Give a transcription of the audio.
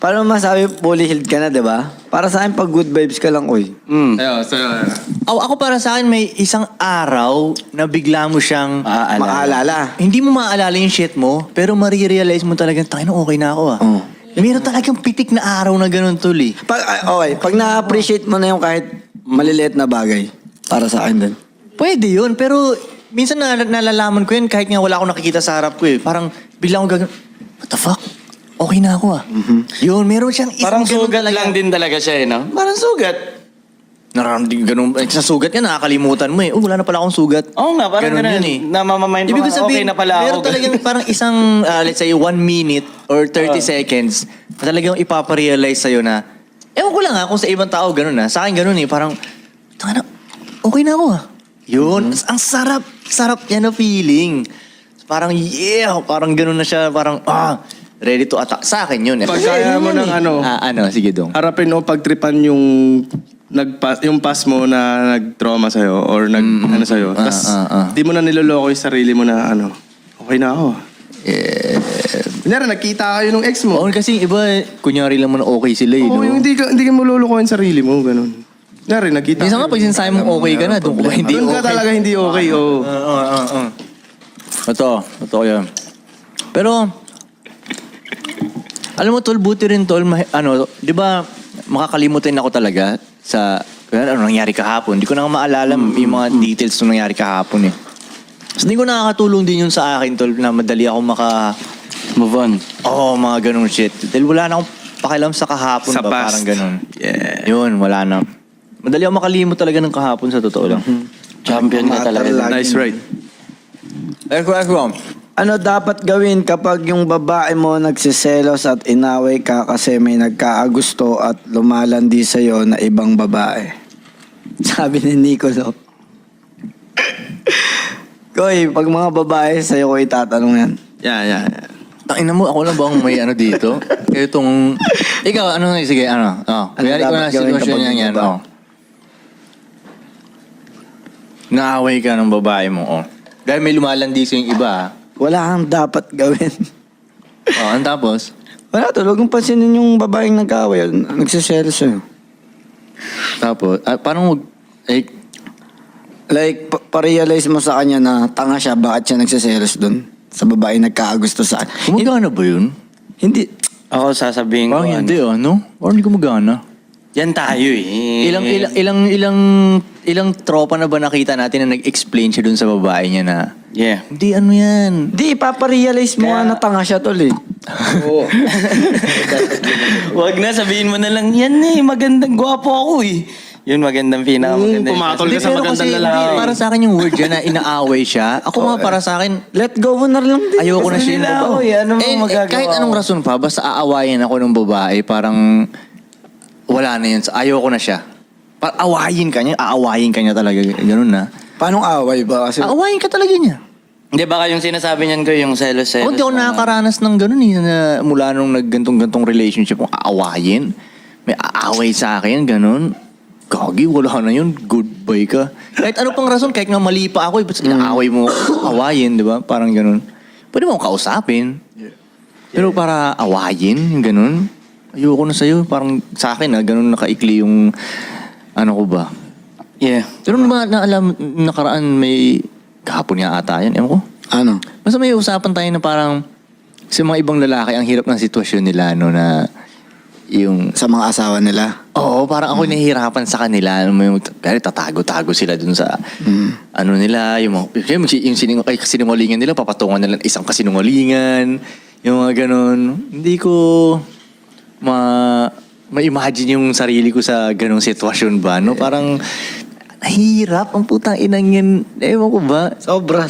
Paano masabi fully healed ka na, di ba? Para sa akin, pag good vibes ka lang, oy. Ayun, so, Ako para sa akin, may isang araw na bigla mo siyang... Makaalala. Hindi mo maaalala yung shit mo, pero marirealize mo talagang, tayo okay na ako Oo. Meron talagang pitik na araw na ganun, tol eh. Pag na-appreciate mo na yung kahit maliliit na bagay, para sa akin din. Pwede yun, pero minsan nalalaman ko yun kahit nga wala akong nakikita sa harap ko eh. Parang bigla akong gagawin, what the fuck? Okay na ako Yun, meron siyang parang ganun sugat lang din talaga siya, no? Parang sugat. Nararamdaman ganun. Sa sugat yan, nakakalimutan mo eh. Wala na pala akong sugat. Oo nga, parang ganun. yun eh. Namamamind mo, okay na pala ako. meron talagang parang isang, let's say, 1 minute or 30 seconds, talagang ipaparealize sa'yo na, ewan ko lang kung sa ibang tao ganun Sa akin ganun eh, parang, tanga na, okay na ako Yun, ang sarap yan na feeling. Parang, parang ganun na siya, parang, ready to attack. Sa akin yun. Pag kaya mo ng Sige dong. harapin o pagtripan yung yung past mo na nag-trauma sa'yo or ano sa'yo. Tapos di mo na niloloko yung sarili mo na okay na ako. Kunyari, nakita kayo nung ex mo. Oo, kasi iba, kunyari lang mo na okay sila eh. Oo, yung hindi ka mo lulukoyin sarili mo, ganun. Kunyari, nakita Minsan nga, pag sinasabi mo okay ka na, doon ko ba hindi Doon okay? ka talaga hindi okay, oo. Totoo yan. Pero, alam mo tol, buti rin tol, di ba, makakalimutin ako talaga sa, ano nangyari kahapon. Hindi ko na nga maalala yung mga details nung nangyari kahapon eh. Tapos hindi ko nakakatulong din yun sa akin tol, na madali ako Move on. mga ganun shit. Dahil wala na akong pakialam sa kahapon Sa ba, past. parang ganun. Yeah. Yun, wala na. Madali ako makalimot talaga ng kahapon sa totoo lang. Champion ka talaga. Nice right. Ano dapat gawin kapag yung babae mo nagsiselos at inaway ka kasi may nagkaagusto at lumalandi sa'yo na ibang babae? Sabi ni Nicolo. Koy, pag mga babae sa'yo ko itatanong yan. Yeah. Tangina mo, ako lang ba ang may dito? Itong... Ikaw, sige, Kaya ko na dapat gawin sitwasyon kapag niya yan, iba? Naaway ka ng babae mo, Dahil may lumalandi sa yung iba, Wala kang dapat gawin. Ang tapos? Wala to, huwag mong pansinin yung babaeng nag-away, nagsiselos sa'yo. Tapos, parang Like, pa-realize mo sa kanya na tanga siya, bakit siya nagsiselos dun? Sa babae nagkaagusto sa kanya. gumagana ba yun? Hindi. Ako sasabihin ko, Parang hindi, no? Parang hindi gumagana. yan tayo eh. Ilang tropa na ba nakita natin na nag-explain siya dun sa babae niya na, Yeah. hindi, ano yan? Hindi, ipaparealize mo nga na tanga siya tol eh. Oo. Wag na, sabihin mo na lang, yan magandang gwapo ako eh. Yun, magandang pinakamaganda. pumatol ka Hindi, sa pero magandang kasi, lalaki. hindi, para sa akin yung word dyan na inaaway siya. Ako nga para sa akin, Let go mo na lang din. ayoko na Gusto siya. nila ako eh. Ano bang magagawa kahit anong ko? rason pa, basta aawayin ako ng babae, parang wala na yun. Ayoko na siya. Aawayin ka niya talaga. Ganun na. Paano away ba? Kasi Aawayin ka talaga niya. Hindi, baka yung sinasabi niyan ko, yung selos. Ako hindi ako nakakaranas ng ganun eh, na mula nung naggantong-gantong relationship kung aawayin. May aaway sa akin, ganun. Gagi, wala na yun. Goodbye ka. Kahit ano pang rason, kahit nga mali pa ako, ba't inaaway mo, awayin, di ba? Parang ganun. Pwede mo akong kausapin. Pero para awayin, yung ganun. Ayoko na sa'yo. Parang sa akin, ganun nakaikli yung ano ko ba. Yeah. Pero naalam, nakaraan may kahapon nga ata yan. Ewan ko. ano? Basta may usapan tayo na parang sa mga ibang lalaki, ang hirap ng sitwasyon nila, no, na yung... Sa mga asawa nila. Oo, parang ako nahihirapan sa kanila. Kaya tatago-tago sila dun sa ano nila, yung sinungalingan nila, papatungan nila isang kasinungalingan, yung mga ganun. Hindi ko ma-imagine yung sarili ko sa ganung sitwasyon ba, no? Parang nahihirap ang putang inang yan. Ewan ko ba? Sobra.